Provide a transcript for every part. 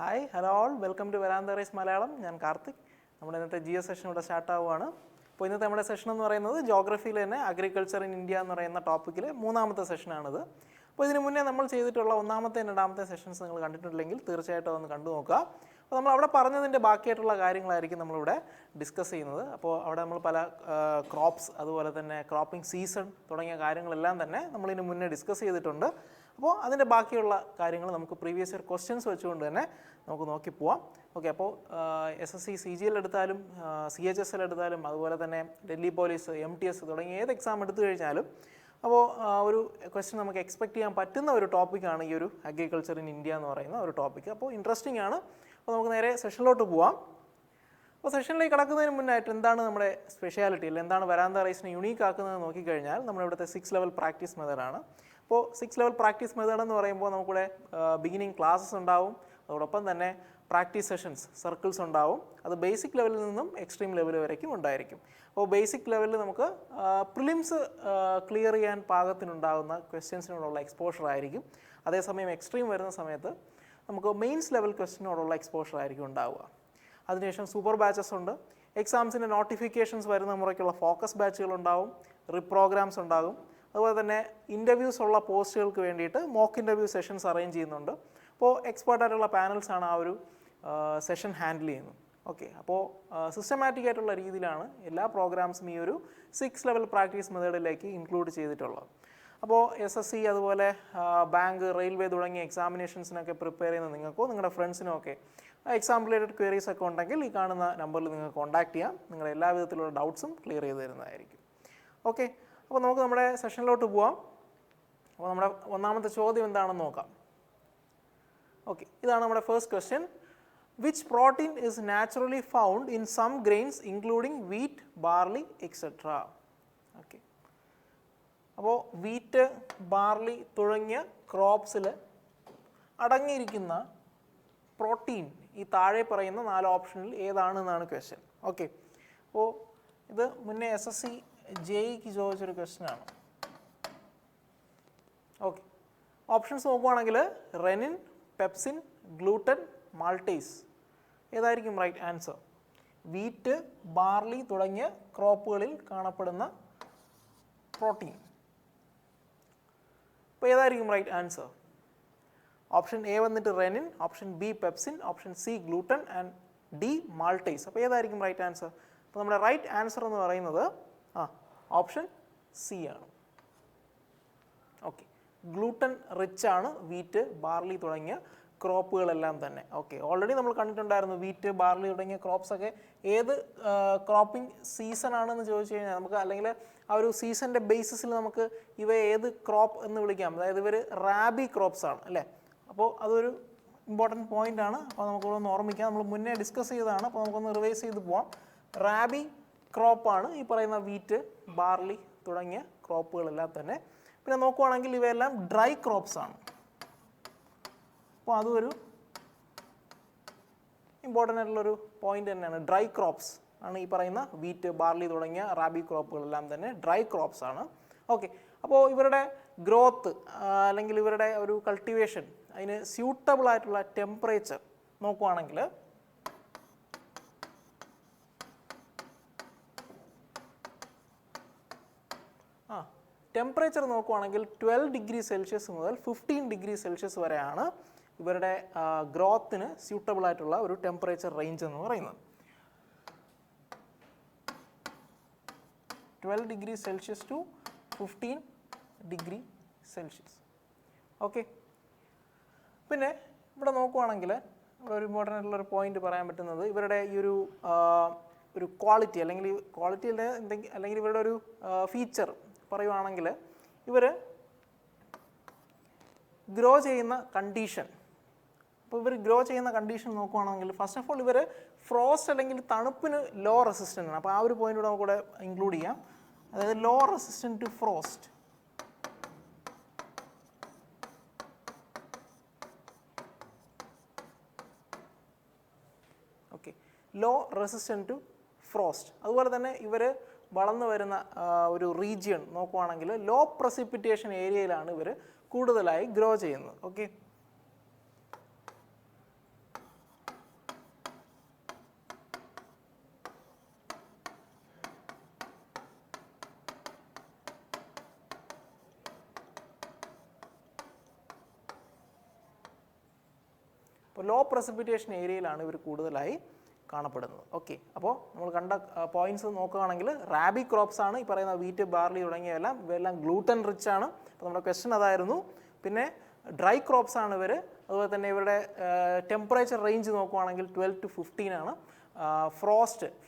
Hi hello all welcome to Veranda Race Malayalam. ഞാൻ കാർത്തിക്. നമ്മുടെ ഇന്നത്തെ GS സെഷൻ ഇവിടെ സ്റ്റാർട്ട് ആവുകയാണ്. അപ്പോൾ ഇന്നത്തെ നമ്മുടെ സെഷൻ എന്ന് പറയുന്നത് ജോഗ്രഫിയിൽ തന്നെ അഗ്രികൾച്ചർ ഇൻ ഇന്ത്യ എന്ന് പറയുന്ന ടോപ്പിക്കിൽ മൂന്നാമത്തെ സെഷനാണിത്. അപ്പോൾ ഇതിന് മുന്നേ നമ്മൾ ചെയ്തിട്ടുള്ള ഒന്നാമത്തെ രണ്ടാമത്തെ സെഷൻസ് നിങ്ങൾ കണ്ടിട്ടില്ലെങ്കിൽ തീർച്ചയായിട്ടും ഒന്ന് കണ്ടു നോക്കുക. അപ്പോൾ നമ്മൾ അവിടെ പറഞ്ഞതിൻ്റെ ബാക്കിയായിട്ടുള്ള കാര്യങ്ങളായിരിക്കും നമ്മളിവിടെ ഡിസ്കസ് ചെയ്യുന്നത്. അപ്പോൾ അവിടെ നമ്മൾ പല ക്രോപ്സ്, അതുപോലെ തന്നെ ക്രോപ്പിംഗ് സീസൺ തുടങ്ങിയ കാര്യങ്ങളെല്ലാം തന്നെ നമ്മളിതിന് മുന്നേ ഡിസ്കസ് ചെയ്തിട്ടുണ്ട്. അപ്പോൾ അതിൻ്റെ ബാക്കിയുള്ള കാര്യങ്ങൾ നമുക്ക് പ്രീവിയസ് ഇയർ ക്വസ്റ്റ്യൻസ് വെച്ചുകൊണ്ട് തന്നെ നമുക്ക് നോക്കി പോവാം. ഓക്കെ, അപ്പോൾ SSC CGL എടുത്താലും CHSL എടുത്താലും അതുപോലെ തന്നെ ഡൽഹി പോലീസ്, MTS തുടങ്ങിയ ഏത് എക്സാം എടുത്തു കഴിഞ്ഞാലും അപ്പോൾ ഒരു ക്വസ്റ്റ്യൻ നമുക്ക് എക്സ്പെക്ട് ചെയ്യാൻ പറ്റുന്ന ഒരു ടോപ്പിക്കാണ് ഈ ഒരു അഗ്രികൾച്ചർ ഇൻ ഇന്ത്യ എന്ന് പറയുന്ന ഒരു ടോപ്പിക്ക്. അപ്പോൾ ഇൻട്രസ്റ്റിംഗ് ആണ്. അപ്പോൾ നമുക്ക് നേരെ സെഷനിലോട്ട് പോവാം. അപ്പോൾ സെഷനിലേക്ക് കടക്കുന്നതിന് മുന്നായിട്ട് എന്താണ് നമ്മുടെ സ്പെഷ്യാലിറ്റി, അല്ലെങ്കിൽ എന്താണ് വെരാന്ത റൈസിനെ യുണീക്ക് ആക്കുന്നത് നോക്കിക്കഴിഞ്ഞാൽ നമ്മുടെ ഇവിടുത്തെ 6 ലെവൽ പ്രാക്ടീസ് മെത്തേഡാണ്. അപ്പോൾ 6 ലെവൽ പ്രാക്ടീസ് മെത്തേഡ് എന്ന് പറയുമ്പോൾ നമുക്കിവിടെ ബിഗിനിങ് ക്ലാസ്സസ് ഉണ്ടാവും, അതോടൊപ്പം തന്നെ പ്രാക്ടീസ് സെഷൻസ്, സർക്കിൾസ് ഉണ്ടാവും. അത് ബേസിക് ലെവലിൽ നിന്നും എക്സ്ട്രീം ലെവൽ വരയ്ക്കും ഉണ്ടായിരിക്കും. അപ്പോൾ ബേസിക് ലെവലിൽ നമുക്ക് പ്രിലിംസ് ക്ലിയർ ചെയ്യാൻ പാകത്തിനുണ്ടാകുന്ന ക്വസ്റ്റ്യൻസിനോടുള്ള എക്സ്പോഷർ ആയിരിക്കും. അതേസമയം എക്സ്ട്രീം വരുന്ന സമയത്ത് നമുക്ക് മെയിൻസ് ലെവൽ ക്വസ്റ്റ്യനോടുള്ള എക്സ്പോഷർ ആയിരിക്കും ഉണ്ടാവുക. അതിനുശേഷം സൂപ്പർ ബാച്ചസ് ഉണ്ട്. എക്സാംസിൻ്റെ നോട്ടിഫിക്കേഷൻസ് വരുന്ന മുറയ്ക്കുള്ള ഫോക്കസ് ബാച്ചുകൾ ഉണ്ടാവും, റിപ്രോഗ്രാംസ് ഉണ്ടാകും. അതുപോലെ തന്നെ ഇൻ്റർവ്യൂസ് ഉള്ള പോസ്റ്റുകൾക്ക് വേണ്ടിയിട്ട് മോക്ക് ഇൻ്റർവ്യൂ സെഷൻസ് അറേഞ്ച് ചെയ്യുന്നുണ്ട്. അപ്പോൾ എക്സ്പേർട്ടായിട്ടുള്ള പാനൽസാണ് ആ ഒരു സെഷൻ ഹാൻഡിൽ ചെയ്യുന്നത്. ഓക്കെ, അപ്പോൾ സിസ്റ്റമാറ്റിക് ആയിട്ടുള്ള രീതിയിലാണ് എല്ലാ പ്രോഗ്രാംസും ഈ ഒരു 6 ലെവൽ പ്രാക്ടീസ് മെത്തേഡിലേക്ക് ഇൻക്ലൂഡ് ചെയ്തിട്ടുള്ളത്. അപ്പോൾ SSC അതുപോലെ ബാങ്ക്, റെയിൽവേ തുടങ്ങിയ എക്സാമിനേഷൻസിനൊക്കെ പ്രിപ്പയർ ചെയ്യുന്ന നിങ്ങൾക്കോ നിങ്ങളുടെ ഫ്രണ്ട്സിനോ ഒക്കെ എക്സാം റിലേറ്റഡ് ക്വയറീസ് ഒക്കെ ഉണ്ടെങ്കിൽ ഈ കാണുന്ന നമ്പറിൽ നിങ്ങൾക്ക് കോൺടാക്ട് ചെയ്യാം. നിങ്ങളുടെ എല്ലാ വിധത്തിലുള്ള ഡൗട്ട്സും ക്ലിയർ ചെയ്ത് തരുന്നതായിരിക്കും. ഓക്കെ, അപ്പോൾ നമുക്ക് നമ്മുടെ സെഷനിലോട്ട് പോവാം. അപ്പോൾ നമ്മുടെ ഒന്നാമത്തെ ചോദ്യം എന്താണെന്ന് നോക്കാം. ഓക്കെ, ഇതാണ് നമ്മുടെ first question. Which protein is naturally found in some grains including wheat, barley etcetera. Okay, അപ്പോൾ വീറ്റ്, ബാർലി തുടങ്ങിയ ക്രോപ്സിൽ അടങ്ങിയിരിക്കുന്ന പ്രോട്ടീൻ ഈ താഴെ പറയുന്ന 4 ഓപ്ഷനിൽ ഏതാണെന്നാണ് ക്വസ്റ്റ്യൻ. ഓക്കെ, അപ്പോൾ ഇത് മുന്നേ SSC JEക്ക് ചോദിച്ചൊരു ക്വസ്റ്റ്യനാണ്. ഓക്കെ, ഓപ്ഷൻസ് നോക്കുവാണെങ്കിൽ റെനിൻ, പെപ്സിൻ, ഗ്ലൂട്ടൻ, മാൾട്ടേസ്. ഏതായിരിക്കും റൈറ്റ് ആൻസർ? വീറ്റ്, ബാർലി തുടങ്ങിയ ക്രോപ്പുകളിൽ കാണപ്പെടുന്ന പ്രോട്ടീൻ. അപ്പോൾ ഏതായിരിക്കും റൈറ്റ് ആൻസർ? ഓപ്ഷൻ A വന്നിട്ട് renin, option B pepsin, option C gluten and D maltase. അപ്പോൾ ഏതായിരിക്കും റൈറ്റ് ആൻസർ? അപ്പോൾ നമ്മുടെ റൈറ്റ് ആൻസർ എന്ന് പറയുന്നത് ഓപ്ഷൻ C ആണ്. ഓക്കെ, ഗ്ലൂട്ടൻ റിച്ച് ആണ് വീറ്റ്, ബാർലി തുടങ്ങിയ ക്രോപ്പുകളെല്ലാം തന്നെ. ഓക്കെ, ഓൾറെഡി നമ്മൾ കണ്ടിട്ടുണ്ടായിരുന്നു വീറ്റ്, ബാർലി തുടങ്ങിയ ക്രോപ്സ് ഒക്കെ ഏത് ക്രോപ്പിംഗ് സീസൺ ആണെന്ന് ചോദിച്ചു കഴിഞ്ഞാൽ നമുക്ക്, അല്ലെങ്കിൽ ആ ഒരു സീസണിൻ്റെ ബേസിസിൽ നമുക്ക് ഇവ ഏത് ക്രോപ്പ് എന്ന് വിളിക്കാം. അതായത് ഇവർ റാബി ക്രോപ്സ് ആണ് അല്ലേ. അപ്പോൾ അതൊരു ഇമ്പോർട്ടൻറ്റ് പോയിൻ്റ് ആണ്. അപ്പോൾ നമുക്കൊന്ന് ഓർമ്മിക്കാം, നമ്മൾ മുന്നേ ഡിസ്കസ് ചെയ്തതാണ്. അപ്പോൾ നമുക്കൊന്ന് റിവൈസ് ചെയ്ത് പോവാം. റാബി ക്രോപ്പാണ് ഈ പറയുന്ന വീറ്റ്, ബാർലി തുടങ്ങിയ ക്രോപ്പുകളെല്ലാം തന്നെ. പിന്നെ നോക്കുവാണെങ്കിൽ ഇവയെല്ലാം ഡ്രൈ ക്രോപ്സ് ആണ്. അപ്പോൾ അതും ഒരു ഇമ്പോർട്ടൻ്റ് ആയിട്ടുള്ളൊരു പോയിന്റ് തന്നെയാണ്. ഡ്രൈ ക്രോപ്സ് ആണ് ഈ പറയുന്ന വീറ്റ്, ബാർലി തുടങ്ങിയ റാബി ക്രോപ്പുകളെല്ലാം തന്നെ ഡ്രൈ ക്രോപ്സ് ആണ്. ഓക്കെ, അപ്പോൾ ഇവരുടെ ഗ്രോത്ത് അല്ലെങ്കിൽ ഇവരുടെ ഒരു കൾട്ടിവേഷൻ, അതിന് സ്യൂട്ടബിൾ ആയിട്ടുള്ള ടെമ്പറേച്ചർ നോക്കുവാണെങ്കിൽ ടെമ്പറേച്ചർ നോക്കുവാണെങ്കിൽ 12 ഡിഗ്രി സെൽഷ്യസ് മുതൽ 15 ഡിഗ്രി സെൽഷ്യസ് വരെയാണ് ഇവരുടെ ഗ്രോത്തിന് സ്യൂട്ടബിൾ ആയിട്ടുള്ള ഒരു ടെമ്പറേച്ചർ റേഞ്ച് എന്ന് പറയുന്നത്. 12 degree Celsius to 15 degree Celsius. Okay, പിന്നെ ഇവിടെ നോക്കുവാണെങ്കിൽ ഇവിടെ ഒരു ഇമ്പോർട്ടൻ്റ് ആയിട്ടുള്ളൊരു പോയിന്റ് പറയാൻ പറ്റുന്നത് ഇവരുടെ ഈ ഒരു ക്വാളിറ്റി, അല്ലെങ്കിൽ ക്വാളിറ്റിയിലെ അല്ലെങ്കിൽ ഇവരുടെ ഒരു ഫീച്ചർ പറയുവാണെങ്കിൽ ഇവർ ഗ്രോ ചെയ്യുന്ന കണ്ടീഷൻ. അപ്പോൾ ഇവർ ഗ്രോ ചെയ്യുന്ന കണ്ടീഷൻ നോക്കുവാണെങ്കിൽ ഫസ്റ്റ് ഓഫ് ഓൾ ഇവർ ഫ്രോസ്റ്റ് അല്ലെങ്കിൽ തണുപ്പിന് ലോ റെസിസ്റ്റൻ്റ് ആണ്. അപ്പോൾ ആ ഒരു പോയിന്റ് കൂടെ നമുക്കിവിടെ ഇൻക്ലൂഡ് ചെയ്യാം. അതായത് low resistant to frost. Okay, low resistant to frost. അതുപോലെ തന്നെ ഇവർ വളർന്നു വരുന്ന ഒരു റീജിയൺ നോക്കുവാണെങ്കിൽ ലോ പ്രസിപ്പിറ്റേഷൻ ഏരിയയിലാണ് ഇവർ കൂടുതലായി ഗ്രോ ചെയ്യുന്നത്. ഓക്കെ, അപ്പോൾ ലോ പ്രസിപ്പിറ്റേഷൻ ഏരിയയിലാണ് ഇവർ കൂടുതലായി കാണപ്പെടുന്നത്. ഓക്കെ, അപ്പോൾ നമ്മൾ കണ്ട പോയിന്റ്സ് നോക്കുകയാണെങ്കിൽ റാബി ക്രോപ്സ് ആണ് ഈ പറയുന്ന വീറ്റ്, ബാർലി തുടങ്ങിയവയെല്ലാം. ഇവയെല്ലാം ഗ്ലൂട്ടൻ റിച്ച് ആണ്. അപ്പോൾ നമ്മുടെ ക്വസ്റ്റ്യൻ അതായിരുന്നു. പിന്നെ ഡ്രൈ ക്രോപ്സ് ആണ് ഇവർ. അതുപോലെ തന്നെ ഇവരുടെ ടെമ്പറേച്ചർ റേഞ്ച് നോക്കുകയാണെങ്കിൽ 12 to 15 ആണ്.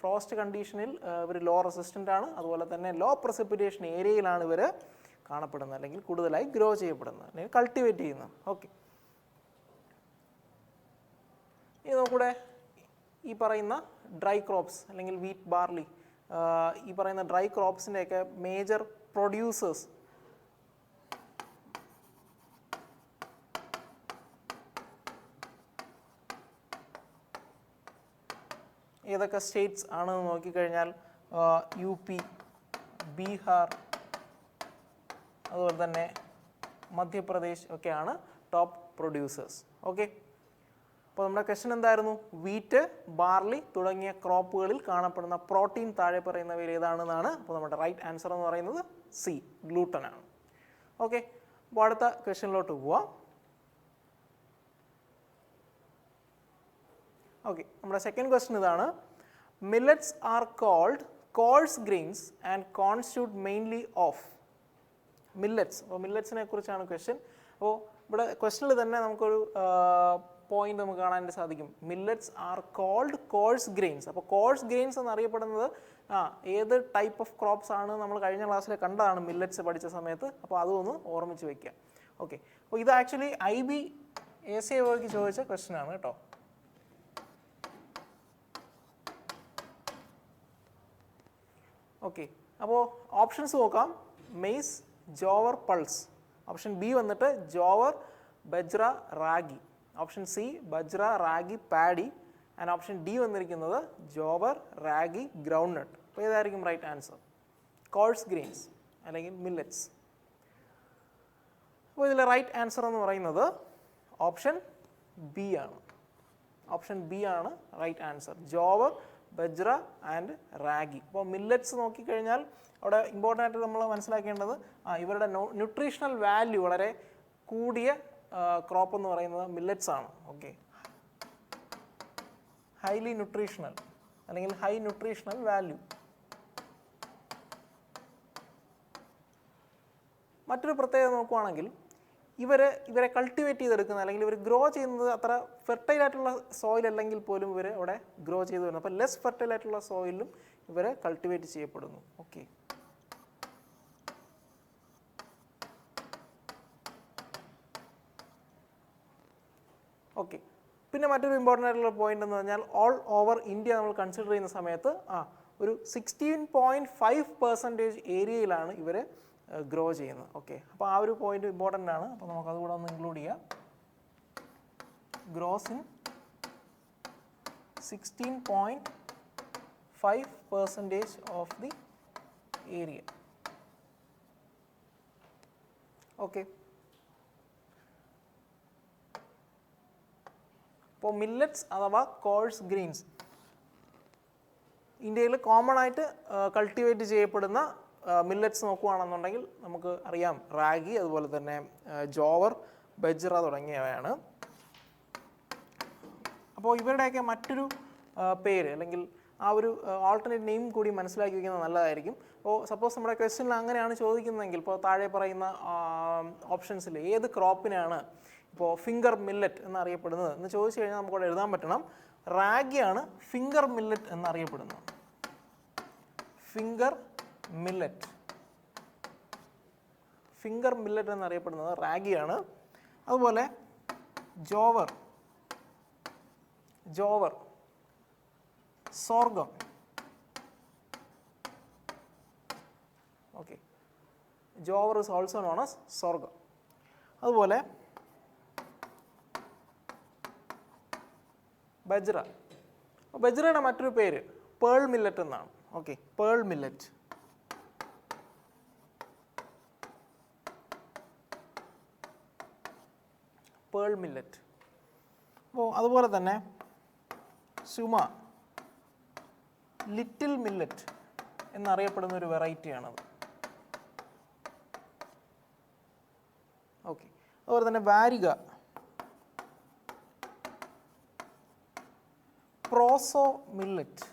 ഫ്രോസ്റ്റ് കണ്ടീഷനിൽ ഇവർ ലോ റെസിസ്റ്റൻ്റ് ആണ്. അതുപോലെ തന്നെ ലോ പ്രസിപ്പിറ്റേഷൻ ഏരിയയിലാണ് ഇവർ കാണപ്പെടുന്നത്, അല്ലെങ്കിൽ കൂടുതലായി ഗ്രോ ചെയ്യപ്പെടുന്നത്, അല്ലെങ്കിൽ കൾട്ടിവേറ്റ് ചെയ്യുന്നത്. ഓക്കെ, ഇനി നമുക്കിവിടെ ഈ പറയുന്ന ഡ്രൈ ക്രോപ്സ് അല്ലെങ്കിൽ വീറ്റ്, ബാർലി, ഈ പറയുന്ന ഡ്രൈ ക്രോപ്സിൻ്റെയൊക്കെ മേജർ പ്രൊഡ്യൂസേഴ്സ് ഏതൊക്കെ സ്റ്റേറ്റ്സ് ആണെന്ന് നോക്കിക്കഴിഞ്ഞാൽ UP, ബീഹാർ, അതുപോലെ തന്നെ മധ്യപ്രദേശ് ഒക്കെയാണ് ടോപ്പ് പ്രൊഡ്യൂസേഴ്സ്. ഓക്കെ, അപ്പോൾ നമ്മുടെ ക്വസ്റ്റ്യൻ എന്തായിരുന്നു? വീറ്റ്, ബാർലി തുടങ്ങിയ ക്രോപ്പുകളിൽ കാണപ്പെടുന്ന പ്രോട്ടീൻ താഴെ പറയുന്നവയിൽ ഏതാണെന്നാണ്. അപ്പോൾ നമ്മുടെ റൈറ്റ് ആൻസർ എന്ന് പറയുന്നത് സി, ഗ്ലൂട്ടൻ ആണ്. ഓക്കെ, അപ്പോൾ അടുത്ത ക്വസ്റ്റ്യനിലോട്ട് പോവാം. ഓക്കെ, നമ്മുടെ സെക്കൻഡ് ക്വസ്റ്റ്യൻ ഇതാണ്. Millets are called coarse grains and constitute mainly of. Millets, അപ്പോൾ മില്ലറ്റ്സിനെ കുറിച്ചാണ് ക്വസ്റ്റ്യൻ. അപ്പോൾ ഇവിടെ ക്വസ്റ്റ്യനിൽ തന്നെ നമുക്കൊരു പോയിന്റ് നമുക്ക് കാണാനായിട്ട് സാധിക്കും. Millets are called coarse grains. അപ്പോൾ കോഴ്സ് ഗ്രെയിൻസ് എന്നറിയപ്പെടുന്നത് ഏത് ടൈപ്പ് ഓഫ് ക്രോപ്സ് ആണ് നമ്മൾ കഴിഞ്ഞ ക്ലാസ്സിൽ കണ്ടതാണ് മില്ലറ്റ്സ് പഠിച്ച സമയത്ത്. അപ്പോൾ അതൊന്ന് ഓർമ്മിച്ച് വയ്ക്കുക. ഓക്കെ, അപ്പോൾ ഇത് ആക്ച്വലി IB ACAOയ്ക്ക് ചോദിച്ച ക്വസ്റ്റ്യൻ ആണ് കേട്ടോ. ഓക്കെ, അപ്പോൾ ഓപ്ഷൻസ് നോക്കാം. Maize, jowar, pulse. Option B വന്നിട്ട് jowar, bajra, ragi. Option C bajra, ragi, paddy. And option D വന്നിരിക്കുന്നത് ജോവർ, റാഗി, ഗ്രൗണ്ട് നട്ട്. അപ്പോൾ ഏതായിരിക്കും റൈറ്റ് ആൻസർ? കോഴ്സ് ഗ്രെയിൻസ് അല്ലെങ്കിൽ മില്ലറ്റ്സ്. അപ്പോൾ ഇതിലെ റൈറ്റ് ആൻസർ എന്ന് പറയുന്നത് ഓപ്ഷൻ ബി ആണ്. ഓപ്ഷൻ ബി ആണ് right answer. Jowar, bajra and ragi. അപ്പോൾ മില്ലറ്റ്സ് നോക്കിക്കഴിഞ്ഞാൽ അവിടെ ഇമ്പോർട്ടൻ്റ് ആയിട്ട് നമ്മൾ മനസ്സിലാക്കേണ്ടത് ഇവരുടെ ന്യൂട്രീഷണൽ വാല്യൂ വളരെ കൂടിയ ക്രോപ്പ് എന്ന് പറയുന്നത് മില്ലറ്റ്സ് ആണ്. ഓക്കെ, ഹൈലി ന്യൂട്രീഷണൽ അല്ലെങ്കിൽ ഹൈ ന്യൂട്രീഷണൽ വാല്യൂ. മറ്റൊരു പ്രത്യേകത നോക്കുവാണെങ്കിൽ ഇവരെ കൾട്ടിവേറ്റ് ചെയ്തെടുക്കുന്ന അല്ലെങ്കിൽ ഇവർ ഗ്രോ ചെയ്യുന്നത് അത്ര ഫെർട്ടൈൽ ആയിട്ടുള്ള സോയിൽ അല്ലെങ്കിൽ പോലും ഇവർ അവിടെ ഗ്രോ ചെയ്ത് വരുന്നു. അപ്പോൾ ലെസ് ഫെർട്ടൈൽ ആയിട്ടുള്ള സോയിലും ഇവരെ കൾട്ടിവേറ്റ് ചെയ്യപ്പെടുന്നു. ഓക്കെ, ഓക്കെ, പിന്നെ മറ്റൊരു ഇമ്പോർട്ടൻ്റ് ആയിട്ടുള്ള പോയിന്റ് എന്ന് പറഞ്ഞാൽ ഓൾ ഓവർ ഇന്ത്യ നമ്മൾ കൺസിഡർ ചെയ്യുന്ന സമയത്ത് ഒരു 16.5% ഏരിയയിലാണ് ഇവർ ഗ്രോ ചെയ്യുന്നത്. ഓക്കെ, അപ്പോൾ ആ ഒരു പോയിന്റ് ഇമ്പോർട്ടൻ്റ് ആണ്. അപ്പോൾ നമുക്ക് അതുകൂടെ ഒന്ന് ഇൻക്ലൂഡ് ചെയ്യാം. Gross in 16.5% of the area. Okay, അപ്പോൾ മില്ലറ്റ്സ് അഥവാ കോഴ്സ് ഗ്രെയിൻസ് ഇന്ത്യയിൽ കോമൺ ആയിട്ട് കൾട്ടിവേറ്റ് ചെയ്യപ്പെടുന്ന മില്ലറ്റ്സ് നോക്കുകയാണെന്നുണ്ടെങ്കിൽ നമുക്ക് അറിയാം റാഗി, അതുപോലെ തന്നെ ജോവർ, ബജ്ര തുടങ്ങിയവയാണ്. അപ്പോൾ ഇവരുടെയൊക്കെ മറ്റൊരു പേര് അല്ലെങ്കിൽ ആ ഒരു ആൾട്ടർനേറ്റ് നെയിം കൂടി മനസ്സിലാക്കി വയ്ക്കുന്നത് നല്ലതായിരിക്കും. അപ്പോൾ സപ്പോസ് നമ്മുടെ ക്വസ്റ്റ്യനിൽ അങ്ങനെയാണ് ചോദിക്കുന്നതെങ്കിൽ ഇപ്പോൾ താഴെ പറയുന്ന ഓപ്ഷൻസിൽ ഏത് ക്രോപ്പിനാണ് ഇപ്പോൾ ഫിംഗർ മില്ലറ്റ് എന്നറിയപ്പെടുന്നത് എന്ന് ചോദിച്ചു കഴിഞ്ഞാൽ നമുക്കവിടെ എഴുതാൻ പറ്റണം. റാഗിയാണ് ഫിംഗർ മില്ലറ്റ് എന്നറിയപ്പെടുന്നത്. ഫിംഗർ മില്ലറ്റ് എന്നറിയപ്പെടുന്നത് റാഗിയാണ്. അതുപോലെ jowar, sorghum. Okay, jowar is also known as sorghum. അതുപോലെ ബജ്ര. ബജ്രയുടെ മറ്റൊരു പേര് പേൾ മില്ലറ്റ് എന്നാണ്. Okay, pearl millet. അപ്പോൾ അതുപോലെ തന്നെ സുമ, ലിറ്റിൽ മില്ലറ്റ് എന്നറിയപ്പെടുന്ന ഒരു വെറൈറ്റിയാണത്. ഓക്കെ, അതുപോലെ തന്നെ വാരിക, പ്രോസോ മില്ലറ്റ്.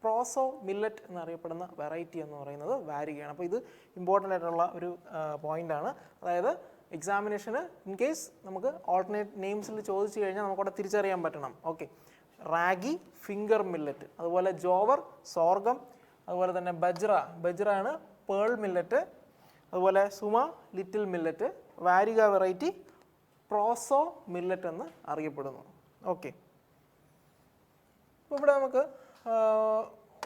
പ്രോസോ മില്ലറ്റ് എന്നറിയപ്പെടുന്ന വെറൈറ്റി എന്ന് പറയുന്നത് വാരികയാണ്. അപ്പോൾ ഇത് ഇമ്പോർട്ടൻ്റ് ആയിട്ടുള്ള ഒരു പോയിൻ്റാണ്. അതായത് എക്സാമിനേഷന് ഇൻ കേസ് നമുക്ക് ഓൾട്ടർനേറ്റ് നെയിംസിൽ ചോദിച്ചു കഴിഞ്ഞാൽ നമുക്കവിടെ തിരിച്ചറിയാൻ പറ്റണം. ഓക്കെ, റാഗി, ഫിംഗർ മില്ലറ്റ്, അതുപോലെ ജോവർ, സോർഗം, അതുപോലെ തന്നെ ബജ്ര ആണ് പേൾ മില്ലറ്റ്, അതുപോലെ സുമ ലിറ്റിൽ മില്ലറ്റ്, വാരിക വെറൈറ്റി പ്രോസോ മില്ലറ്റ് എന്ന് അറിയപ്പെടുന്നു. ഓക്കെ, അപ്പോൾ ഇവിടെ നമുക്ക്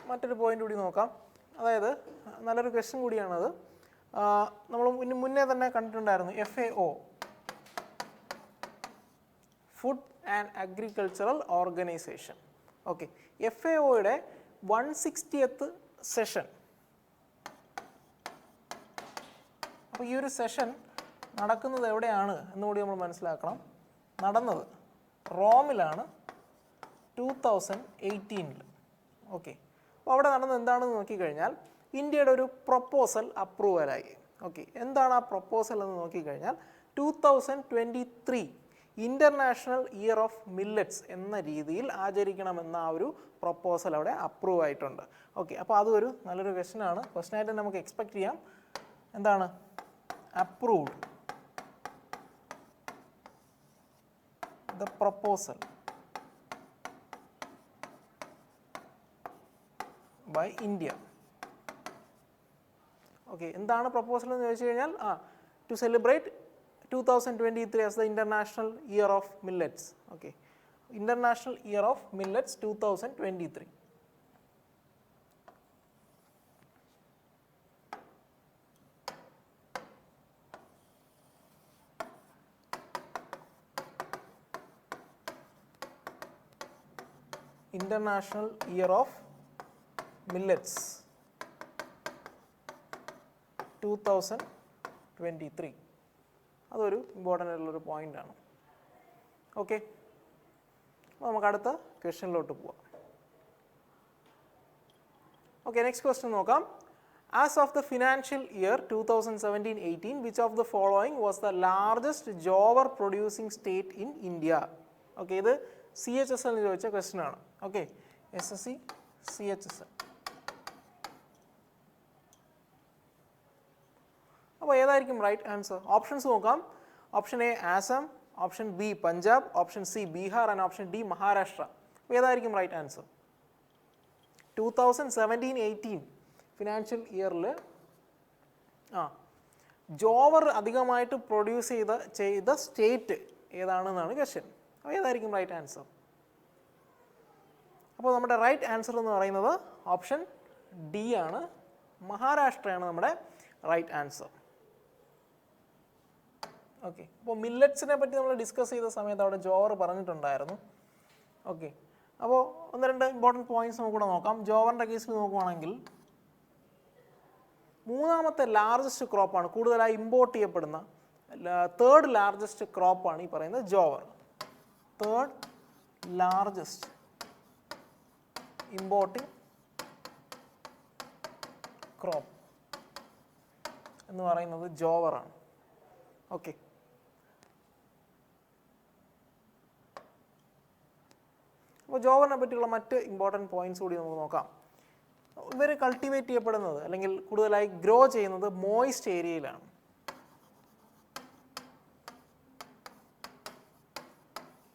മറ്റൊരു പോയിന്റ് കൂടി നോക്കാം. അതായത് നല്ലൊരു ക്വസ്റ്റ്യൻ കൂടിയാണത്. നമ്മൾ മുന്നേ തന്നെ കണ്ടിട്ടുണ്ടായിരുന്നു FAO, food and agricultural organisation. Okay, FAOയുടെ 160th സെഷൻ. അപ്പോൾ ഈ ഒരു സെഷൻ നടക്കുന്നത് എവിടെയാണ് എന്നുകൂടി നമ്മൾ മനസ്സിലാക്കണം. നടന്നത് റോമിലാണ് 2018. ഓക്കെ, അപ്പോൾ അവിടെ നടന്നത് എന്താണെന്ന് നോക്കിക്കഴിഞ്ഞാൽ ഇന്ത്യയുടെ ഒരു പ്രൊപ്പോസൽ അപ്രൂവലായി. ഓക്കെ, എന്താണ് ആ പ്രൊപ്പോസൽ എന്ന് നോക്കിക്കഴിഞ്ഞാൽ 2023 ഇൻ്റർനാഷണൽ ഇയർ ഓഫ് മില്ലറ്റ്സ് എന്ന രീതിയിൽ ആചരിക്കണമെന്ന ആ ഒരു പ്രൊപ്പോസൽ അവിടെ അപ്രൂവ് ആയിട്ടുണ്ട്. ഓക്കെ, അപ്പോൾ അതും ഒരു നല്ലൊരു ക്വസ്റ്റ്യനാണ്. ക്വസ്റ്റ്യനായിട്ട് നമുക്ക് എക്സ്പെക്ട് ചെയ്യാം. എന്താണ് approved the proposal by India. Okay, എന്താണ് പ്രൊപ്പോസൽ എന്ന് ചോദിച്ചു കഴിഞ്ഞാൽ to celebrate 2023 as the International Year of Millets. Okay, International Year of Millets 2023. International Year of Millets 2023. അതൊരു ഇമ്പോർട്ടൻ്റ് ആയിട്ടുള്ളൊരു പോയിൻ്റാണ്. ഓക്കെ, അപ്പോൾ നമുക്ക് അടുത്ത ക്വസ്റ്റ്യനിലോട്ട് പോവാം. ഓക്കെ, നെക്സ്റ്റ് ക്വസ്റ്റ്യൻ നോക്കാം. As of the financial year 2017-18, which of the following was the largest jowar producing state in India? Okay, ഇത് CHSL ചോദിച്ച ക്വസ്റ്റ്യൻ ആണ്. Okay, SSC CHSL. അപ്പോൾ ഏതായിരിക്കും റൈറ്റ് ആൻസർ? ഓപ്ഷൻസ് നോക്കാം. Option A Assam, option B Punjab, option C Bihar and option D Maharashtra. അപ്പോൾ ഏതായിരിക്കും right answer? 2017-18 financial ഇയറിൽ ജോവർ അധികമായിട്ട് പ്രൊഡ്യൂസ് ചെയ്ത സ്റ്റേറ്റ് ഏതാണെന്നാണ് ക്വസ്റ്റ്യൻ. അപ്പോൾ ഏതായിരിക്കും റൈറ്റ് ആൻസർ? അപ്പോൾ നമ്മുടെ റൈറ്റ് ആൻസർ എന്ന് പറയുന്നത് ഓപ്ഷൻ ഡി ആണ്. മഹാരാഷ്ട്രയാണ് നമ്മുടെ റൈറ്റ് ആൻസർ. ഓക്കെ, അപ്പോൾ മില്ലറ്റ്സിനെ പറ്റി നമ്മൾ ഡിസ്കസ് ചെയ്ത സമയത്ത് അവിടെ ജോവർ പറഞ്ഞിട്ടുണ്ടായിരുന്നു. ഓക്കെ, അപ്പോൾ ഒന്ന് രണ്ട് ഇമ്പോർട്ടൻറ്റ് പോയിന്റ്സ് നമുക്ക് കൂടെ നോക്കാം. ജോവറിൻ്റെ കേസിൽ നോക്കുവാണെങ്കിൽ മൂന്നാമത്തെ ലാർജസ്റ്റ് ക്രോപ്പാണ്, കൂടുതലായി ഇമ്പോർട്ട് ചെയ്യപ്പെടുന്ന തേർഡ് ലാർജസ്റ്റ് ക്രോപ്പാണ് ഈ പറയുന്നത് jowar. Third largest importing crop എന്ന് പറയുന്നത് ജോവറാണ്. ഓക്കെ, അപ്പോൾ ജോവറിനെ പറ്റിയുള്ള മറ്റ് ഇമ്പോർട്ടൻറ്റ് പോയിന്റ്സ് കൂടി നമുക്ക് നോക്കാം. ഇവർ കൾട്ടിവേറ്റ് ചെയ്യപ്പെടുന്നത് അല്ലെങ്കിൽ കൂടുതലായി ഗ്രോ ചെയ്യുന്നത് മോയിസ്റ്റ് ഏരിയയിലാണ്.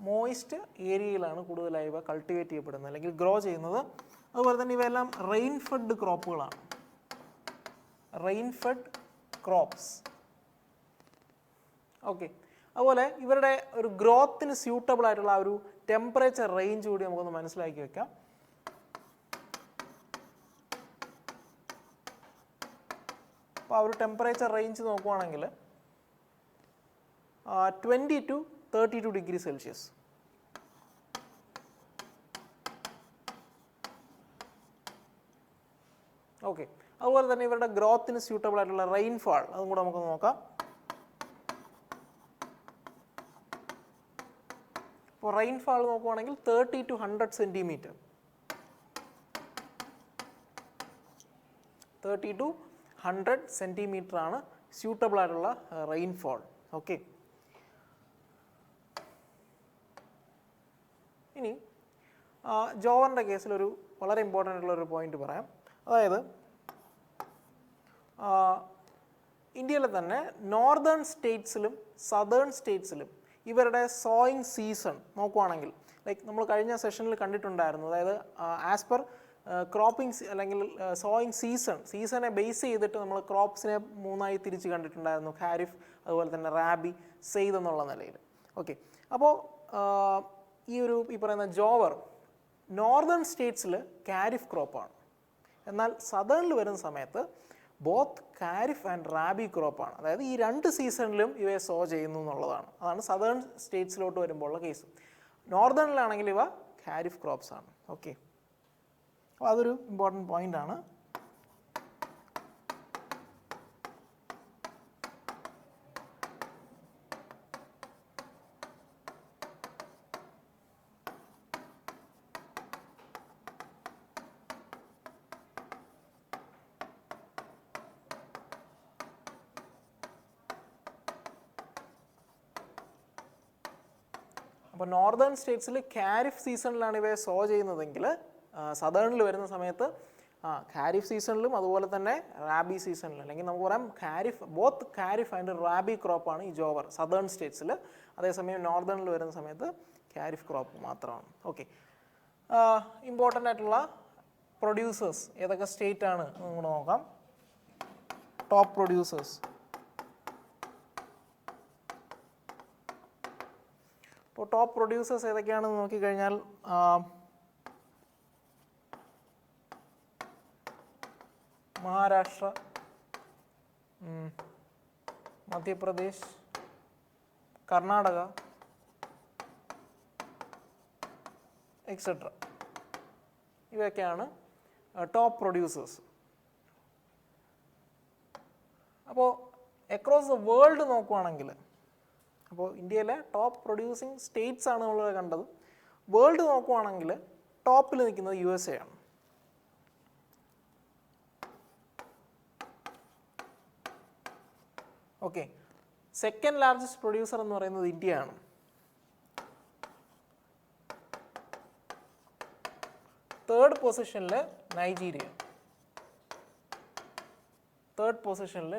മോയിസ്റ്റ് ഏരിയയിലാണ് കൂടുതലായി ഇവ കൾട്ടിവേറ്റ് ചെയ്യപ്പെടുന്നത് അല്ലെങ്കിൽ ഗ്രോ ചെയ്യുന്നത്. അതുപോലെ തന്നെ ഇവയെല്ലാം റെയിൻ ഫെഡ് ക്രോപ്പുകളാണ്. Rain fed crops. ഓക്കെ, അതുപോലെ ഇവരുടെ ഒരു ഗ്രോത്തിന് സ്യൂട്ടബിൾ ആയിട്ടുള്ള ആ ഒരു ടെമ്പറേച്ചർ റേഞ്ച് കൂടി നമുക്കൊന്ന് മനസ്സിലാക്കി വെക്കാം. അപ്പോൾ ആ ഒരു ടെമ്പറേച്ചർ റേഞ്ച് നോക്കുവാണെങ്കിൽ 20 to 32 ഡിഗ്രി സെൽഷ്യസ്. ഓക്കെ, അതുപോലെ തന്നെ ഇവരുടെ ഗ്രോത്തിന് സ്യൂട്ടബിൾ ആയിട്ടുള്ള റെയിൻഫാൾ അതും കൂടെ നമുക്ക് നോക്കാം. ഇപ്പോൾ റെയിൻഫാൾ നോക്കുവാണെങ്കിൽ 30 to 100 സെൻറ്റിമീറ്റർ. 30 to 100 സെൻറ്റിമീറ്റർ ആണ് സ്യൂട്ടബിൾ ആയിട്ടുള്ള റെയിൻഫാൾ. ഓക്കെ, ഇനി ജോവറിൻ്റെ കേസിലൊരു വളരെ ഇമ്പോർട്ടൻ്റ് ആയിട്ടുള്ളൊരു പോയിന്റ് പറയാം. അതായത് ഇന്ത്യയിലെ തന്നെ നോർത്തേൺ സ്റ്റേറ്റ്സിലും സദേൺ സ്റ്റേറ്റ്സിലും ഇവരുടെ സോയിങ് സീസൺ നോക്കുവാണെങ്കിൽ, ലൈക്ക് നമ്മൾ കഴിഞ്ഞ സെഷനിൽ കണ്ടിട്ടുണ്ടായിരുന്നു, അതായത് ആസ് പെർ ക്രോപ്പിംഗ് അല്ലെങ്കിൽ സോയിങ് സീസണെ ബേസ് ചെയ്തിട്ട് നമ്മൾ ക്രോപ്സിനെ 3ആയി തിരിച്ച് കണ്ടിട്ടുണ്ടായിരുന്നു. ഖാരിഫ്, അതുപോലെ തന്നെ റാബി, സെയ്ദ് എന്നുള്ള നിലയിൽ. ഓക്കെ, അപ്പോൾ ഈ പറയുന്ന ജോവർ നോർത്തേൺ സ്റ്റേറ്റ്സിൽ ഖാരിഫ് ക്രോപ്പാണ്. എന്നാൽ സദേണിൽ വരുന്ന സമയത്ത് ബോത്ത് ഖാരിഫ് ആൻഡ് റാബി ക്രോപ്പാണ്. അതായത് ഈ 2 സീസണിലും ഇവയെ സോ ചെയ്യുന്നു എന്നുള്ളതാണ്. അതാണ് സദേൺ സ്റ്റേറ്റ്സിലോട്ട് വരുമ്പോൾ ഉള്ള കേസ്. നോർത്തേണിലാണെങ്കിൽ ഇവ ഖാരിഫ് ക്രോപ്സ് ആണ്. ഓക്കെ, അപ്പോൾ അതൊരു ഇമ്പോർട്ടൻറ്റ് പോയിന്റ് ആണ്. അപ്പോൾ നോർത്തേൺ സ്റ്റേറ്റ്സിൽ ഖാരിഫ് സീസണിലാണ് ഇവയെ സോ ചെയ്യുന്നതെങ്കിൽ സദേണിൽ വരുന്ന സമയത്ത് ഖാരിഫ് സീസണിലും അതുപോലെ തന്നെ റാബി സീസണിലും, അല്ലെങ്കിൽ നമുക്ക് പറയാം ബോത്ത് ഖാരിഫ് ആൻഡ് റാബി ക്രോപ്പാണ് ഈ ജോവർ സദേൺ സ്റ്റേറ്റ്സിൽ. അതേസമയം നോർത്തേണിൽ വരുന്ന സമയത്ത് ഖാരിഫ് ക്രോപ്പ് മാത്രമാണ്. ഓക്കെ, ഇമ്പോർട്ടൻ്റ് ആയിട്ടുള്ള പ്രൊഡ്യൂസേഴ്സ് ഏതൊക്കെ സ്റ്റേറ്റ് ആണ് നമുക്ക് നോക്കാം. Top producers. ഇപ്പോൾ ടോപ്പ് പ്രൊഡ്യൂസേഴ്സ് ഏതൊക്കെയാണെന്ന് നോക്കിക്കഴിഞ്ഞാൽ മഹാരാഷ്ട്ര, മധ്യപ്രദേശ്, കർണാടക, എക്സെട്ര. ഇവയൊക്കെയാണ് ടോപ്പ് പ്രൊഡ്യൂസേഴ്സ്. അപ്പോൾ അക്രോസ് ദ വേൾഡ് നോക്കുവാണെങ്കിൽ, അപ്പോൾ ഇന്ത്യയിലെ ടോപ്പ് പ്രൊഡ്യൂസിങ് സ്റ്റേറ്റ്സ് ആണ് നമ്മൾ കണ്ടത്. വേൾഡ് നോക്കുവാണെങ്കിൽ ടോപ്പിൽ നിൽക്കുന്നത് USA ആണ്. ഓക്കെ, സെക്കൻഡ് ലാർജസ്റ്റ് പ്രൊഡ്യൂസർ എന്ന് പറയുന്നത് ഇന്ത്യയാണ്. തേർഡ് പൊസിഷനിൽ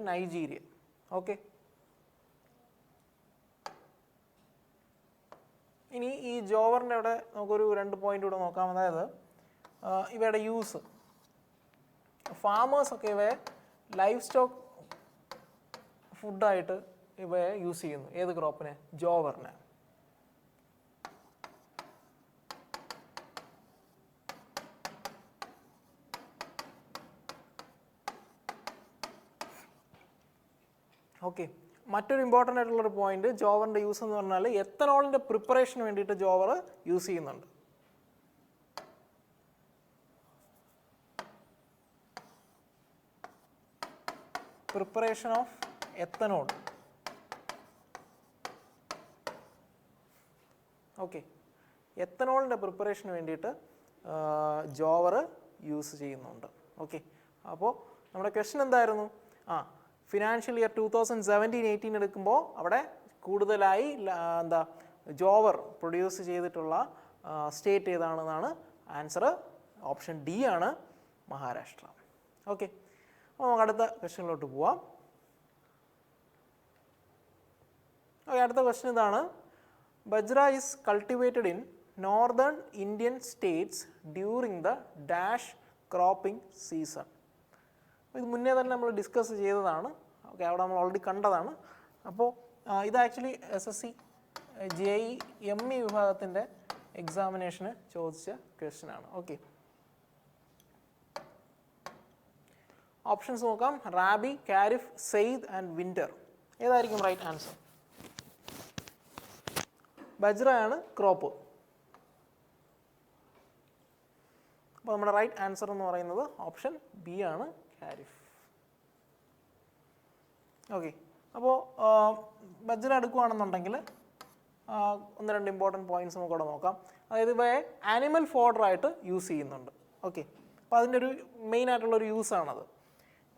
നൈജീരിയ. ഓക്കെ, ഇനി ഈ ജോവറിൻ്റെ അവിടെ നമുക്കൊരു 2 പോയിന്റ് കൂടെ നോക്കാം. അതായത് ഇവയുടെ യൂസ്. ഫാമേഴ്സൊക്കെ ഇവയെ ലൈഫ് സ്റ്റോക്ക് ഫുഡായിട്ട് ഇവയെ യൂസ് ചെയ്യുന്നു. ഏത് ക്രോപ്പിനെ? ജോവറിനെ. ഓക്കെ, മറ്റൊരു ഇമ്പോർട്ടൻ്റ് ആയിട്ടുള്ളൊരു പോയിന്റ് ജോവറിൻ്റെ യൂസ് എന്ന് പറഞ്ഞാൽ എത്തനോളിൻ്റെ പ്രിപ്പറേഷന് വേണ്ടിയിട്ട് ജോവർ യൂസ് ചെയ്യുന്നുണ്ട്. Preparation of ethanol. ഓക്കെ, എത്തനോളിൻ്റെ പ്രിപ്പറേഷന് വേണ്ടിയിട്ട് ജോവർ യൂസ് ചെയ്യുന്നുണ്ട്. ഓക്കെ, അപ്പോൾ നമ്മുടെ ക്വസ്റ്റ്യൻ എന്തായിരുന്നു? ഫിനാൻഷ്യൽ ഇയർ 2017-18 എടുക്കുമ്പോൾ അവിടെ കൂടുതലായി ജോവർ പ്രൊഡ്യൂസ് ചെയ്തിട്ടുള്ള സ്റ്റേറ്റ് ഏതാണെന്നാണ് ആൻസർ. ഓപ്ഷൻ ഡി ആണ്, മഹാരാഷ്ട്ര. ഓക്കെ, അപ്പോൾ നമുക്ക് അടുത്ത ക്വസ്റ്റ്യനിലോട്ട് പോവാം. ഓക്കെ, അടുത്ത ക്വസ്റ്റ്യൻ ഇതാണ്. Bajra is cultivated in northern Indian States during the dash cropping season. ഇത് മുന്നേ തന്നെ നമ്മൾ ഡിസ്കസ് ചെയ്തതാണ്. ഓക്കെ, അവിടെ നമ്മൾ ഓൾറെഡി കണ്ടതാണ്. അപ്പോൾ ഇത് ആക്ച്വലി SSC JEE ME വിഭാഗത്തിൻ്റെ എക്സാമിനേഷന് ചോദിച്ച ക്വസ്റ്റ്യൻ ആണ്. ഓക്കെ, ഓപ്ഷൻസ് നോക്കാം. Rabi, kharif, zaid and winter. ഏതായിരിക്കും റൈറ്റ് ആൻസർ? ബജ്രയാണ് ക്രോപ്പ്. അപ്പോൾ നമ്മുടെ റൈറ്റ് ആൻസർ എന്ന് പറയുന്നത് ഓപ്ഷൻ ബി ആണ്, ഖാരിഫ്. ഓക്കെ, അപ്പോൾ ബജ്ര എടുക്കുകയാണെന്നുണ്ടെങ്കിൽ 1-2 ഇമ്പോർട്ടൻറ്റ് പോയിന്റ്സ് നമുക്ക് ഇവിടെ നോക്കാം. അതായത് ഇവയെ ആനിമൽ ഫോഡറായിട്ട് യൂസ് ചെയ്യുന്നുണ്ട്. ഓക്കെ, അപ്പോൾ അതിൻ്റെ ഒരു മെയിൻ ആയിട്ടുള്ളൊരു യൂസാണത്.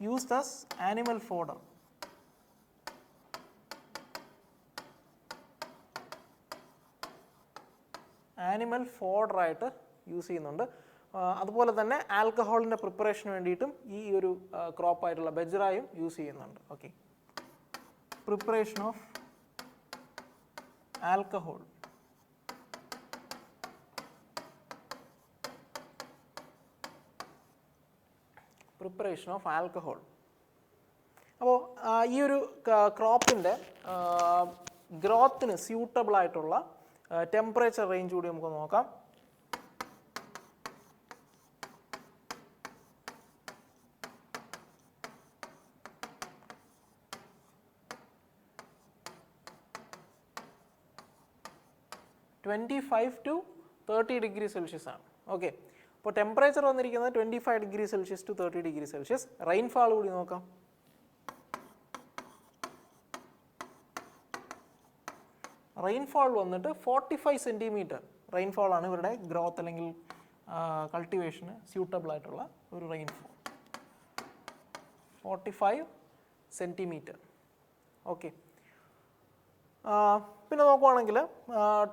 Used as animal fodder. Animal ഫോഡറായിട്ട് യൂസ് ചെയ്യുന്നുണ്ട്. അതുപോലെ തന്നെ ആൽക്കഹോളിൻ്റെ പ്രിപ്പറേഷന് വേണ്ടിയിട്ടും ഈ ഒരു ക്രോപ്പായിട്ടുള്ള ബജ്റായും യൂസ് ചെയ്യുന്നുണ്ട്. Okay, preparation of alcohol. Preparation of alcohol. അപ്പോൾ ഈ ഒരു ക്രോപ്പിൻ്റെ ഗ്രോത്തിന് സ്യൂട്ടബിൾ ആയിട്ടുള്ള ടെമ്പറേച്ചർ റേഞ്ച് കൂടി നമുക്ക് നോക്കാം. (25 to 30 ഡിഗ്രി സെൽഷ്യസ് ആണ്. ഓക്കെ, അപ്പോൾ ടെമ്പറേച്ചർ വന്നിരിക്കുന്നത് 25 degree Celsius to 30 degree Celsius. Rainfall കൂടി നോക്കാം. റെയിൻഫാൾ വന്നിട്ട് 45 സെൻറ്റിമീറ്റർ റെയിൻഫാൾ ആണ് ഇവരുടെ ഗ്രോത്ത് അല്ലെങ്കിൽ കൾട്ടിവേഷന് സ്യൂട്ടബിൾ ആയിട്ടുള്ള ഒരു റെയിൻഫാൾ. 45 സെൻറ്റിമീറ്റർ. ഓക്കെ, പിന്നെ നോക്കുവാണെങ്കിൽ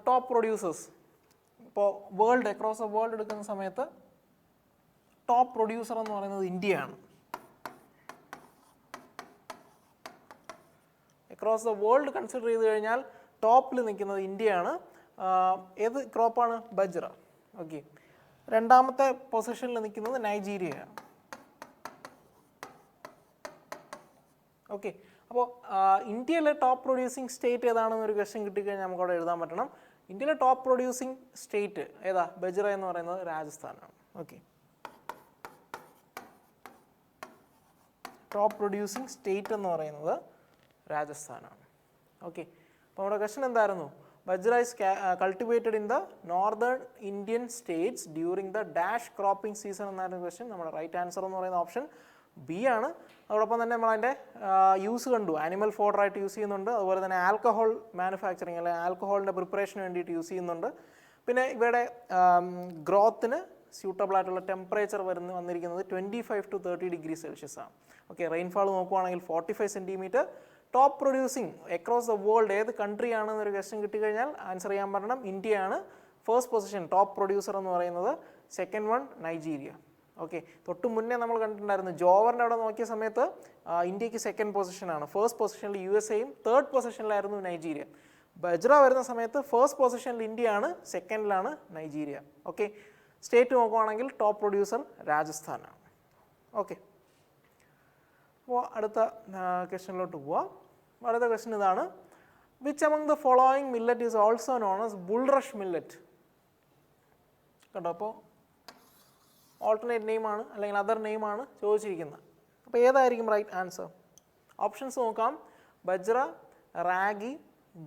ടോപ്പ് പ്രൊഡ്യൂസേഴ്സ് ഇപ്പോൾ വേൾഡ് അക്രോസ് ദ വേൾഡ് എടുക്കുന്ന സമയത്ത് ടോപ്പ് പ്രൊഡ്യൂസർ എന്ന് പറയുന്നത് ഇന്ത്യയാണ്. അക്രോസ് ദ വേൾഡ് കൺസിഡർ ചെയ്ത് കഴിഞ്ഞാൽ ടോപ്പിൽ നിൽക്കുന്നത് ഇന്ത്യയാണ്. ഏത് ക്രോപ്പാണ്? ബജ്റ. ഓക്കെ, രണ്ടാമത്തെ പൊസിഷനിൽ നിൽക്കുന്നത് നൈജീരിയയാണ്. ഓക്കെ, അപ്പോൾ ഇന്ത്യയിലെ ടോപ്പ് പ്രൊഡ്യൂസിങ് സ്റ്റേറ്റ് ഏതാണെന്നൊരു ക്വസ്റ്റ്യൻ കിട്ടിക്കഴിഞ്ഞാൽ നമുക്ക് അവിടെ എഴുതാൻ പറ്റണം. ഇന്ത്യയിലെ ടോപ്പ് പ്രൊഡ്യൂസിങ് സ്റ്റേറ്റ് ഏതാ? ബജ്റ എന്ന് പറയുന്നത് രാജസ്ഥാനാണ്. ഓക്കെ, ടോപ്പ് പ്രൊഡ്യൂസിങ് സ്റ്റേറ്റ് എന്ന് പറയുന്നത് രാജസ്ഥാനാണ്. ഓക്കെ, അപ്പോൾ നമ്മുടെ ക്വസ്റ്റ്യൻ എന്തായിരുന്നു? Bajra is cultivated in the northern Indian States during the dash cropping season എന്നായിരുന്നു ക്വസ്റ്റ്യൻ. നമ്മുടെ റൈറ്റ് ആൻസർ എന്ന് പറയുന്ന ഓപ്ഷൻ ബി ആണ്. അതോടൊപ്പം തന്നെ നമ്മളതിൻ്റെ യൂസ് കണ്ടു. ആനിമൽ ഫോഡറായിട്ട് യൂസ് ചെയ്യുന്നുണ്ട്. അതുപോലെ തന്നെ ആൽക്കഹോൾ മാനുഫാക്ചറിങ് അല്ലെങ്കിൽ ആൽക്കഹോളിൻ്റെ പ്രിപ്പറേഷന് വേണ്ടിയിട്ട് യൂസ് ചെയ്യുന്നുണ്ട്. പിന്നെ ഇവയുടെ ഗ്രോത്തിന് സ്യൂട്ടബിൾ ആയിട്ടുള്ള ടെമ്പറേച്ചർ വന്നിരിക്കുന്നത് 25 to 30 ഡിഗ്രി സെൽഷ്യസ് ആണ്. ഓക്കെ, റെയിൻഫാൾ നോക്കുവാണെങ്കിൽ 45 centimetre. Top producing across the world ഏത് കൺട്രി ആണെന്നൊരു ക്വസ്റ്റ്യൻ കിട്ടിക്കഴിഞ്ഞാൽ ആൻസർ ചെയ്യാൻ പറയണം ഇന്ത്യയാണ്. ഫസ്റ്റ് പൊസിഷൻ ടോപ്പ് പ്രൊഡ്യൂസർ എന്ന് പറയുന്നത്. Second one Nigeria. ഓക്കെ, തൊട്ട് മുന്നേ നമ്മൾ കണ്ടിട്ടുണ്ടായിരുന്നു ജോവറിൻ്റെ അവിടെ നോക്കിയ സമയത്ത് ഇന്ത്യക്ക് സെക്കൻഡ് പൊസിഷനാണ്. ഫസ്റ്റ് പൊസിഷനിൽ USA-യും തേർഡ് പൊസിഷനിലായിരുന്നു നൈജീരിയ. ബജ്റ വരുന്ന സമയത്ത് ഫസ്റ്റ് പൊസിഷനിൽ ഇന്ത്യയാണ്, സെക്കൻഡിലാണ് നൈജീരിയ. ഓക്കെ, സ്റ്റേറ്റ് നോക്കുവാണെങ്കിൽ ടോപ്പ് പ്രൊഡ്യൂസർ രാജസ്ഥാനാണ്. ഓക്കെ, അപ്പോൾ അടുത്ത ക്വസ്റ്റ്യനിലോട്ട് പോവാം. അടുത്ത ക്വസ്റ്റ്യൻ ഇതാണ്. Which among the following millet is also known as bulrush millet? കേട്ടോ, അപ്പോൾ ഓൾട്ടർനേറ്റ് നെയിമാണ് അല്ലെങ്കിൽ അതർ നെയിമാണ് ചോദിച്ചിരിക്കുന്നത്. അപ്പോൾ ഏതായിരിക്കും റൈറ്റ് ആൻസർ? ഓപ്ഷൻസ് നോക്കാം. ബജ്റ, റാഗി,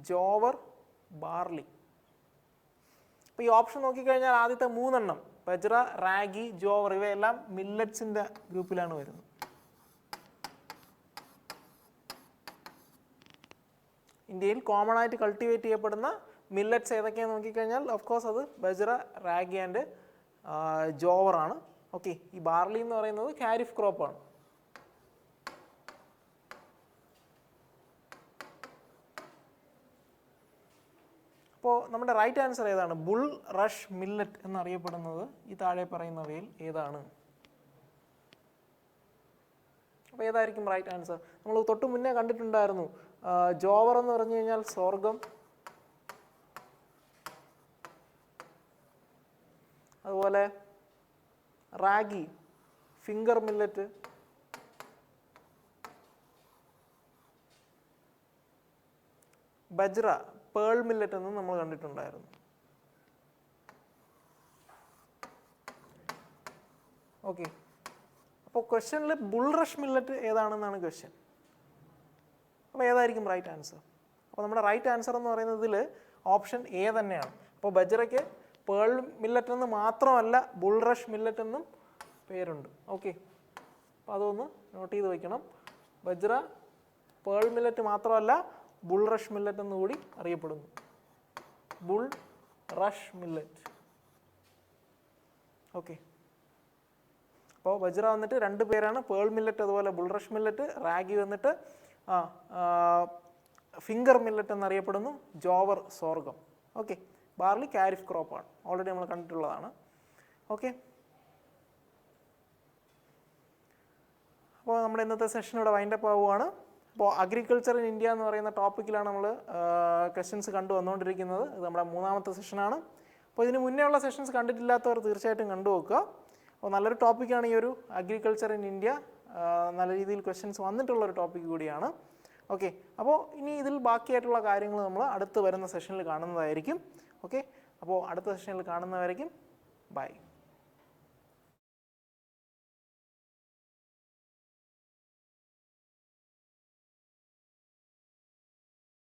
ജോവർ, ബാർലി. അപ്പോൾ ഈ ഓപ്ഷൻ നോക്കിക്കഴിഞ്ഞാൽ ആദ്യത്തെ മൂന്നെണ്ണം ബജ്റ, റാഗി, ജോവർ ഇവയെല്ലാം മില്ലറ്റ്സിൻ്റെ ഗ്രൂപ്പിലാണ് വരുന്നത്. ഇന്ത്യയിൽ കോമൺ ആയിട്ട് കൾട്ടിവേറ്റ് ചെയ്യപ്പെടുന്ന മില്ലറ്റ്സ് ഏതൊക്കെയാണെന്ന് നോക്കിക്കഴിഞ്ഞാൽ ഓഫ് കോഴ്സ് അത് ബജ്റ, റാഗി ആൻഡ് ജോവറാണ്. ഓക്കെ, ഈ ബാർലി എന്ന് പറയുന്നത് ഖാരിഫ് ക്രോപ്പാണ്. അപ്പോൾ നമ്മുടെ റൈറ്റ് ആൻസർ ഏതാണ്? ബുൾ റഷ് മില്ലറ്റ് എന്നറിയപ്പെടുന്നത് ഈ താഴെ പറയുന്നവയിൽ ഏതാണ്? അപ്പോൾ ഏതായിരിക്കും റൈറ്റ് ആൻസർ? നമ്മൾ തൊട്ട് മുന്നേ കണ്ടിട്ടുണ്ടായിരുന്നു. ജോവർ എന്ന് പറഞ്ഞു കഴിഞ്ഞാൽ സ്വർഗം, അതുപോലെ ragi finger millet, bajra pearl millet എന്നും നമ്മൾ കണ്ടിട്ടുണ്ടായിരുന്നു. ഓക്കെ, അപ്പോൾ ക്വസ്റ്റ്യനിൽ ബുൾറഷ് മില്ലറ്റ് ഏതാണെന്നാണ് ക്വസ്റ്റ്യൻ. അപ്പോൾ ഏതായിരിക്കും റൈറ്റ് ആൻസർ? അപ്പോൾ നമ്മുടെ റൈറ്റ് ആൻസർ എന്ന് പറയുന്നതിൽ ഓപ്ഷൻ എ തന്നെയാണ്. അപ്പോൾ ബജ്റയ്ക്ക് പേൾ മില്ലറ്റ് എന്ന് മാത്രമല്ല ബുൾറഷ് മില്ലറ്റ് എന്നും പേരുണ്ട്. ഓക്കെ, അപ്പോൾ അതൊന്ന് നോട്ട് ചെയ്ത് വയ്ക്കണം. ബജ്റ പേൾ മില്ലറ്റ് മാത്രമല്ല ബുൾറഷ് മില്ലറ്റ് എന്ന് കൂടി അറിയപ്പെടുന്നു. Bull rush millet. ഓക്കെ, അപ്പോൾ ബജ്റ വന്നിട്ട് രണ്ട് പേരാണ്, പേൾ മില്ലറ്റ് അതുപോലെ ബുൾറഷ് മില്ലറ്റ്. റാഗി വന്നിട്ട് ഫിംഗർ മില്ലറ്റ് എന്നറിയപ്പെടുന്നു, ജോവർ സ്വർഗം. ഓക്കെ, ബാർലി കാരിഫ് ക്രോപ്പാണ്, ഓൾറെഡി നമ്മൾ കണ്ടിട്ടുള്ളതാണ്. ഓക്കെ, അപ്പോൾ നമ്മുടെ ഇന്നത്തെ സെഷൻ ഇവിടെ വൈൻഡപ്പ് ആവുകയാണ്. അപ്പോൾ അഗ്രികൾച്ചർ ഇൻ ഇന്ത്യ എന്ന് പറയുന്ന ടോപ്പിക്കിലാണ് നമ്മൾ ക്വസ്റ്റ്യൻസ് കണ്ടു വന്നുകൊണ്ടിരിക്കുന്നത്. ഇത് നമ്മുടെ മൂന്നാമത്തെ സെഷനാണ്. അപ്പോൾ ഇതിന് മുന്നേ ഉള്ള സെഷൻസ് കണ്ടിട്ടില്ലാത്തവർ തീർച്ചയായിട്ടും കണ്ടു നോക്കുക. അപ്പോൾ നല്ലൊരു ടോപ്പിക്കാണ് ഈ ഒരു അഗ്രികൾച്ചർ ഇൻ ഇന്ത്യ. നല്ല രീതിയിൽ ക്വസ്റ്റ്യൻസ് വന്നിട്ടുള്ളൊരു ടോപ്പിക്ക് കൂടിയാണ്. ഓക്കെ, അപ്പോൾ ഇനി ഇതിൽ ബാക്കിയായിട്ടുള്ള കാര്യങ്ങൾ നമ്മൾ അടുത്ത് വരുന്ന സെഷനിൽ കാണുന്നതായിരിക്കും. ഓക്കെ, അപ്പോൾ അടുത്ത സെഷനിൽ കാണുന്നവരേക്കും ബൈ.